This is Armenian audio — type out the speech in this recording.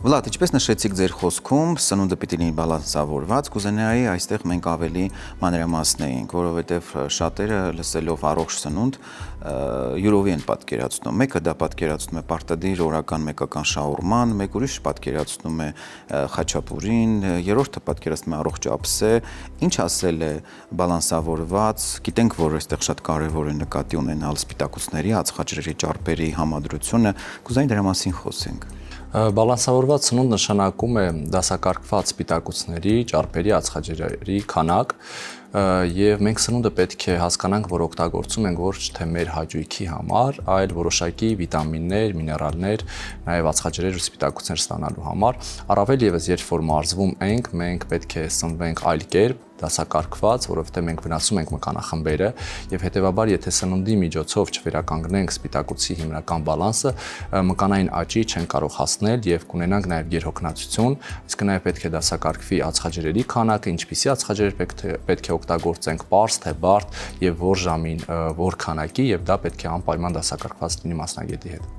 Վլադ, ինչպես նշեցիք ձեր խոսքում, սնունդը պիտի լինի բալանսավորված, կուզենայի այստեղ մենք ավելի մանրամասնեինք, որովհետև շատերը լսելով առողջ սնունդ յուրովի են պատկերացնում։ Մեկը դա պատկերացնում է պարտադիր օրական մեկական շաուրման, մեկ ուրիշ պատկերացնում է խաչապուրին, երրորդը պատկերացնում է առողջ ափսե, ինչ ասել է բալանսավորված, գիտենք, որ այստեղ շատ կարևոր է նկատի ունենալ սպիտակուցների, ածխաջրերի, ճարպերի համադրությունը, կուզենայի դրա մասին խոսենք։ Բալանսավորված սնունդ նշանակում է դասակարգված սպիտակուցների, ճարպերի, ածխաջրերի քանակ, եւ մենք սնունդը պետք է հասկանանք, որ օգտագործում ենք ոչ թե մեր հաճույքի համար, այլ որոշակի վիտամիններ, միներալներ, նաեւ ածխաջրեր ու սպիտակուցներ ստանալու համար։ Առավել եւս, երբ որ մարզվում ենք, մենք պետք է սնվենք այլ կերպ, դասակարգված, որովհետեւ մենք վնասում ենք մկանախմբերը եւ հետեւաբար, եթե սննդի միջոցով չվերականգնենք սպիտակուցի հիմնական բալանսը, մկանային աճի չեն կարող հասնել եւ կունենանք նաեւ գերհոգնածություն, իսկ նաեւ պետք է դասակարգվի ածխաջրերի քանակը, ինչպիսի ածխաջրեր պետք է օգտագործենք, պարզ թե բարդ եւ որ ժամին, որ քանակի եւ դա պետք է անպայման դասակարգված լինի մասնագետի հետ։